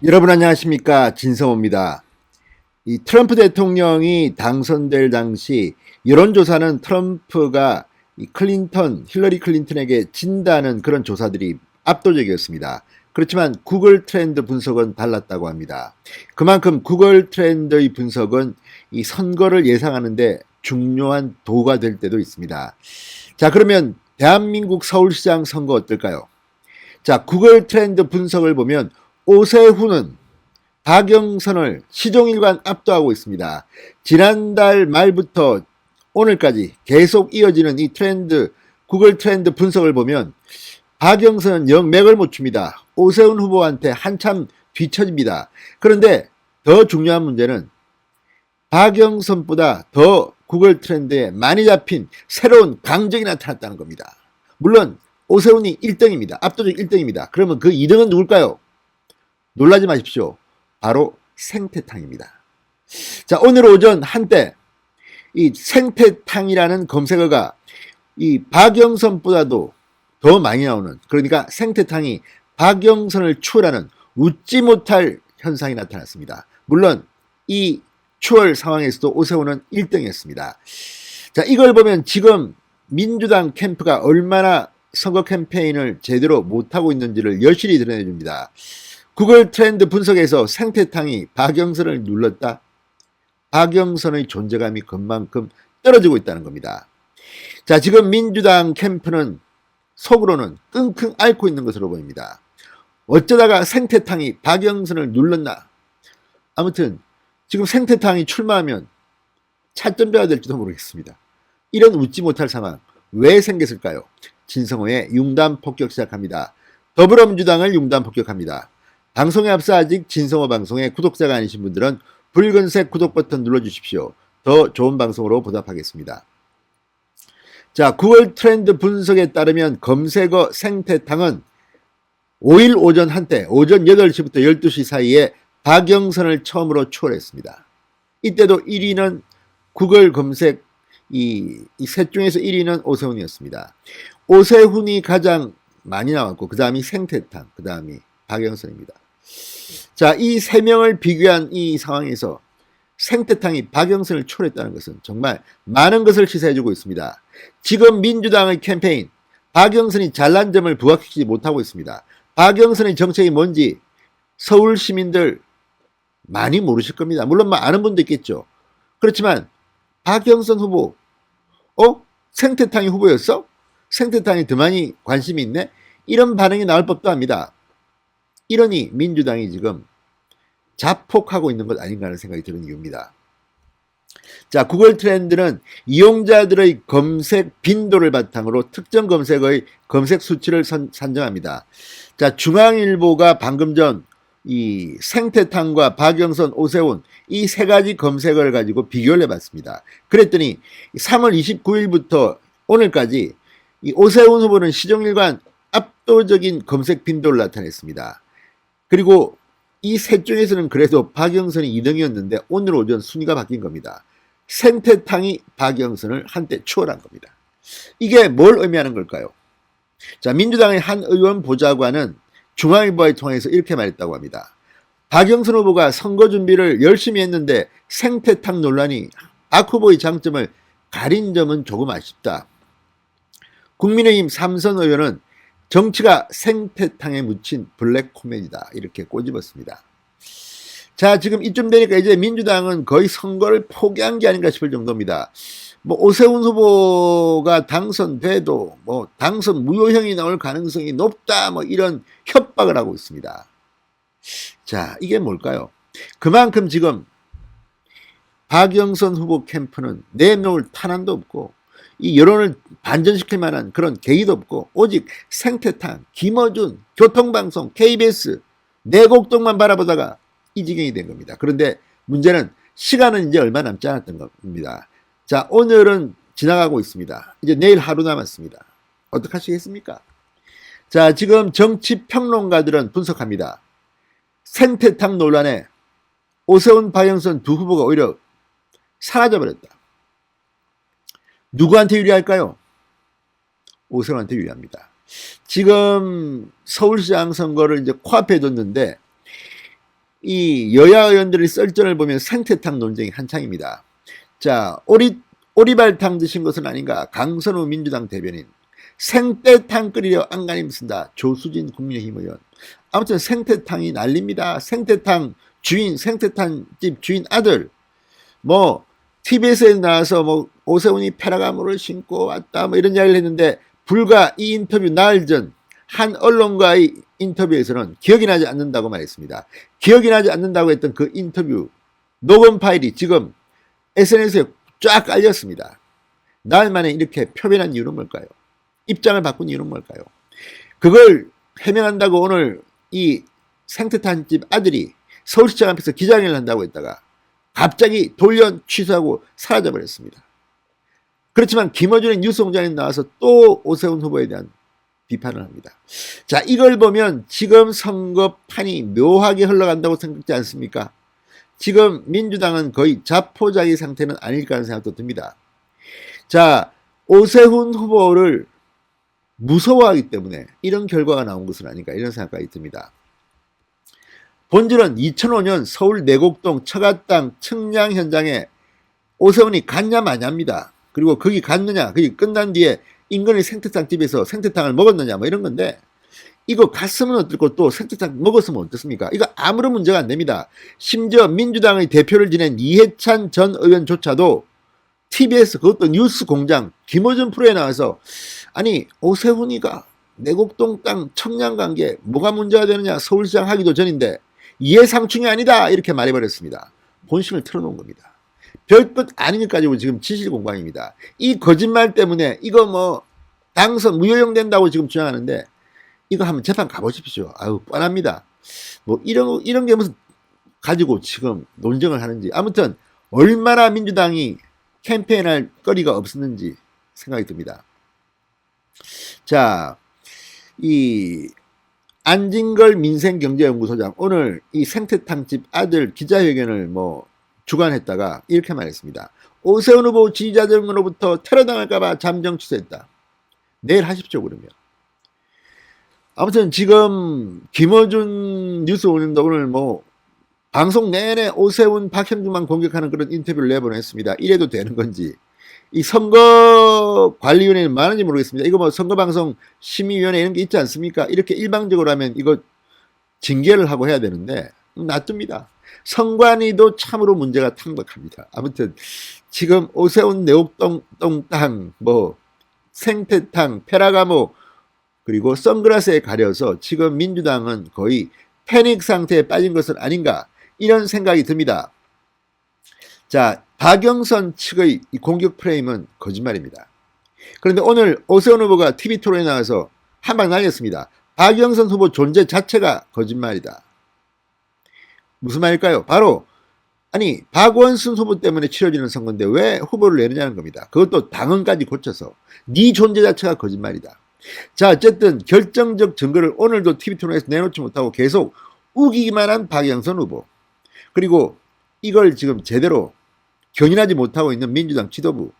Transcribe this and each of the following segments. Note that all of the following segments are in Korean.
여러분 안녕하십니까, 진성호입니다. 이 트럼프 대통령이 당선될 당시 여론조사는 트럼프가 힐러리 클린턴에게 진다는 그런 조사들이 압도적이었습니다. 그렇지만 구글 트렌드 분석은 달랐다고 합니다. 그만큼 구글 트렌드의 분석은 이 선거를 예상하는데 중요한 도구가 될 때도 있습니다. 자, 그러면 대한민국 서울시장 선거 어떨까요? 자, 구글 트렌드 분석을 보면 오세훈은 박영선을 시종일관 압도하고 있습니다. 지난달 말부터 오늘까지 계속 이어지는 이 트렌드, 구글 트렌드 분석을 보면 박영선은 영 맥을 못 춥니다. 오세훈 후보한테 한참 뒤처집니다. 그런데 더 중요한 문제는 박영선보다 더 구글 트렌드에 많이 잡힌 새로운 강적이 나타났다는 겁니다. 물론 오세훈이 1등입니다. 압도적 1등입니다. 그러면 그 2등은 누굴까요? 놀라지 마십시오. 바로 생태탕입니다. 자, 오늘 오전 한때 이 생태탕이라는 검색어가 이 박영선보다도 더 많이 나오는, 그러니까 생태탕이 박영선을 추월하는 웃지 못할 현상이 나타났습니다. 물론 이 추월 상황에서도 오세훈은 1등이었습니다. 자, 이걸 보면 지금 민주당 캠프가 얼마나 선거 캠페인을 제대로 못하고 있는지를 여실히 드러내줍니다. 구글 트렌드 분석에서 생태탕이 박영선을 눌렀다. 박영선의 존재감이 그만큼 떨어지고 있다는 겁니다. 자, 지금 민주당 캠프는 속으로는 끙끙 앓고 있는 것으로 보입니다. 어쩌다가 생태탕이 박영선을 눌렀나? 아무튼 지금 생태탕이 출마하면 차점배가 될지도 모르겠습니다. 이런 웃지 못할 상황 왜 생겼을까요? 진성호의 융단 폭격 시작합니다. 더불어민주당을 융단 폭격합니다. 방송에 앞서 아직 진성호 방송에 구독자가 아니신 분들은 붉은색 구독 버튼 눌러주십시오. 더 좋은 방송으로 보답하겠습니다. 자, 9월 트렌드 분석에 따르면 검색어 생태탕은 5일 오전 한때 오전 8시부터 12시 사이에 박영선을 처음으로 추월했습니다. 이때도 1위는 구글 검색 이 셋 중에서 1위는 오세훈이었습니다. 오세훈이 가장 많이 나왔고 그 다음이 생태탕, 그 다음이 박영선입니다. 자, 이 세 명을 비교한 이 상황에서 생태탕이 박영선을 초월했다는 것은 정말 많은 것을 시사해주고 있습니다. 지금 민주당의 캠페인, 박영선이 잘난 점을 부각시키지 못하고 있습니다. 박영선의 정책이 뭔지 서울 시민들 많이 모르실 겁니다. 물론 아는 분도 있겠죠. 그렇지만 박영선 후보, 생태탕이 후보였어? 생태탕이 더 많이 관심이 있네? 이런 반응이 나올 법도 합니다. 이러니 민주당이 지금 자폭하고 있는 것 아닌가 하는 생각이 드는 이유입니다. 자, 구글 트렌드는 이용자들의 검색 빈도를 바탕으로 특정 검색의 검색 수치를 산정합니다. 자, 중앙일보가 방금 전 이 생태탕과 박영선, 오세훈 이 세 가지 검색어를 가지고 비교를 해봤습니다. 그랬더니 3월 29일부터 오늘까지 이 오세훈 후보는 시종일관 압도적인 검색 빈도를 나타냈습니다. 그리고 이 셋 중에서는 그래도 박영선이 2등이었는데 오늘 오전 순위가 바뀐 겁니다. 생태탕이 박영선을 한때 추월한 겁니다. 이게 뭘 의미하는 걸까요? 자, 민주당의 한 의원 보좌관은 중앙일보를 통해서 이렇게 말했다고 합니다. 박영선 후보가 선거 준비를 열심히 했는데 생태탕 논란이 박 후보의 장점을 가린 점은 조금 아쉽다. 국민의힘 삼선 의원은 정치가 생태탕에 묻힌 블랙 코미디다 이렇게 꼬집었습니다. 자, 지금 이쯤 되니까 이제 민주당은 거의 선거를 포기한 게 아닌가 싶을 정도입니다. 오세훈 후보가 당선돼도 당선 무효형이 나올 가능성이 높다 이런 협박을 하고 있습니다. 자, 이게 뭘까요? 그만큼 지금 박영선 후보 캠프는 내놓을 탄환도 없고 이 여론을 반전시킬 만한 그런 계기도 없고 오직 생태탕, 김어준, 교통방송, KBS, 내곡동만 바라보다가 이 지경이 된 겁니다. 그런데 문제는 시간은 이제 얼마 남지 않았던 겁니다. 자, 오늘은 지나가고 있습니다. 이제 내일 하루 남았습니다. 어떡하시겠습니까? 자, 지금 정치평론가들은 분석합니다. 생태탕 논란에 오세훈, 박영선 두 후보가 오히려 사라져버렸다. 누구한테 유리할까요? 오세훈한테 유리합니다. 지금 서울시장 선거를 이제 코앞에 뒀는데 이 여야 의원들의 썰전을 보면 생태탕 논쟁이 한창입니다. 자, 오리발탕 드신 것은 아닌가? 강선우 민주당 대변인. 생태탕 끓이려 안간힘 쓴다. 조수진 국민의힘 의원. 아무튼 생태탕이 난립니다. 생태탕 주인, 생태탕집 주인 아들. 뭐 TBS에 나와서 뭐 오세훈이 페라가모를 신고 왔다 뭐 이런 이야기를 했는데 불과 이 인터뷰 나흘 전 한 언론과의 인터뷰에서는 기억이 나지 않는다고 말했습니다. 기억이 나지 않는다고 했던 그 인터뷰 녹음 파일이 지금 SNS에 쫙 깔렸습니다. 나흘 만에 이렇게 표변한 이유는 뭘까요? 입장을 바꾼 이유는 뭘까요? 그걸 해명한다고 오늘 이 생태탕집 아들이 서울시장 앞에서 기자회견을 한다고 했다가 갑자기 돌연 취소하고 사라져버렸습니다. 그렇지만 김어준의 뉴스공장에 나와서 또 오세훈 후보에 대한 비판을 합니다. 자, 이걸 보면 지금 선거판이 묘하게 흘러간다고 생각지 않습니까? 지금 민주당은 거의 자포자기 상태는 아닐까 하는 생각도 듭니다. 자, 오세훈 후보를 무서워하기 때문에 이런 결과가 나온 것은 아닌가 이런 생각이 듭니다. 본질은 2005년 서울 내곡동 처갓당 측량 현장에 오세훈이 갔냐 마냐입니다. 그리고 거기 갔느냐, 거기 끝난 뒤에 인근의 생태탕 집에서 생태탕을 먹었느냐 뭐 이런 건데 이거 갔으면 어떨고 또 생태탕 먹었으면 어떻습니까? 이거 아무런 문제가 안 됩니다. 심지어 민주당의 대표를 지낸 이해찬 전 의원조차도 TBS 그것도 뉴스공장 김어준 프로에 나와서 아니 오세훈이가 내곡동 땅 청량 관계 뭐가 문제가 되느냐 서울시장 하기도 전인데 이해상충이 아니다 이렇게 말해버렸습니다. 본심을 틀어놓은 겁니다. 별것 아닌 것 가지고 지금 지실공방입니다. 이 거짓말 때문에 이거 뭐 당선 무효용 된다고 지금 주장하는데 이거 한번 재판 가보십시오. 아유 뻔합니다. 뭐 이런 게 무슨 가지고 지금 논쟁을 하는지 아무튼 얼마나 민주당이 캠페인할 거리가 없었는지 생각이 듭니다. 자, 이 안진걸 민생경제연구소장 오늘 이 생태탕집 아들 기자회견을 뭐 주관했다가 이렇게 말했습니다. 오세훈 후보 지지자들로부터 테러당할까봐 잠정 취소했다. 내일 하십시오 그러면. 아무튼 지금 김어준 뉴스 오는데 오늘 뭐 방송 내내 오세훈 박형준만 공격하는 그런 인터뷰를 내보냈습니다. 이래도 되는 건지. 이 선거관리위원회는 많은지 모르겠습니다. 이거 뭐 선거방송 심의위원회 이런 게 있지 않습니까? 이렇게 일방적으로 하면 이거 징계를 하고 해야 되는데 놔둡니다. 선관위도 참으로 문제가 탕박합니다. 아무튼 지금 오세훈 내곡동 땅, 뭐 생태탕, 페라가모 그리고 선글라스에 가려서 지금 민주당은 거의 패닉 상태에 빠진 것은 아닌가 이런 생각이 듭니다. 자, 박영선 측의 이 공격 프레임은 거짓말입니다. 그런데 오늘 오세훈 후보가 TV토론에 나와서 한 방 날렸습니다. 박영선 후보 존재 자체가 거짓말이다. 무슨 말일까요? 바로 아니 박원순 후보 때문에 치러지는 선거인데 왜 후보를 내느냐는 겁니다. 그것도 당헌까지 고쳐서 네 존재 자체가 거짓말이다. 자, 어쨌든 결정적 증거를 오늘도 TV토론에서 내놓지 못하고 계속 우기기만 한 박영선 후보 그리고 이걸 지금 제대로 견인하지 못하고 있는 민주당 지도부.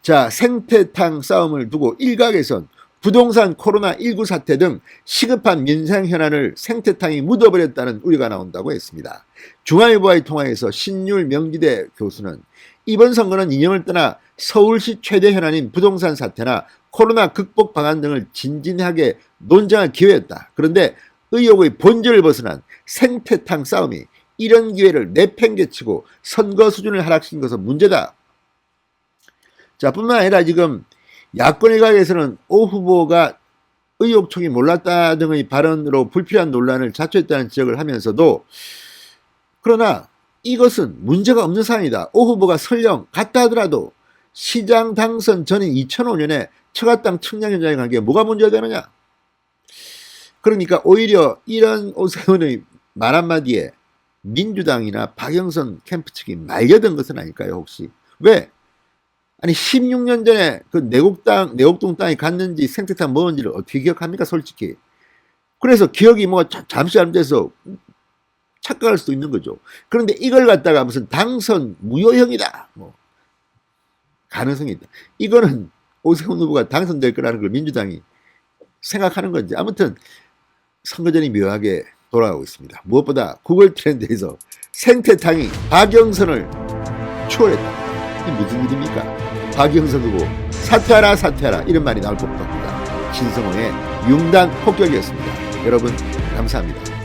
자, 생태탕 싸움을 두고 일각에선 부동산 코로나19 사태 등 시급한 민생 현안을 생태탕이 묻어버렸다는 우려가 나온다고 했습니다. 중앙일보와의 통화에서 신율 명지대 교수는 이번 선거는 이념을 떠나 서울시 최대 현안인 부동산 사태나 코로나 극복 방안 등을 진진하게 논쟁할 기회였다. 그런데 의혹의 본질을 벗어난 생태탕 싸움이 이런 기회를 내팽개치고 선거 수준을 하락시킨 것은 문제다. 자, 뿐만 아니라 지금 야권 일각에서는 오 후보가 의혹촉이 몰랐다 등의 발언으로 불필요한 논란을 자초했다는 지적을 하면서도 그러나 이것은 문제가 없는 사안이다. 오 후보가 설령 갔다 하더라도 시장 당선 전인 2005년에 처갓당 측량 현장에 간 게 뭐가 문제가 되느냐. 그러니까 오히려 이런 오세훈의 말 한마디에 민주당이나 박영선 캠프 측이 말려든 것은 아닐까요 혹시? 왜? 아니 16년 전에 그 내곡동 땅에 갔는지 생태탕 먹은지를 어떻게 기억합니까 솔직히. 그래서 기억이 뭐 잠시 잘못돼서 착각할 수도 있는 거죠. 그런데 이걸 갖다가 무슨 당선 무효형이다 뭐 가능성이 있다. 이거는 오세훈 후보가 당선될 거라는 걸 민주당이 생각하는 건지 아무튼 선거전이 묘하게 돌아가고 있습니다. 무엇보다 구글 트렌드에서 생태탕이 박영선을 추월했다. 이게 무슨 일입니까? 박영선 후보 사퇴하라 사퇴하라 이런 말이 나올 법도 합니다. 신성호의 융단 폭격이었습니다. 여러분 감사합니다.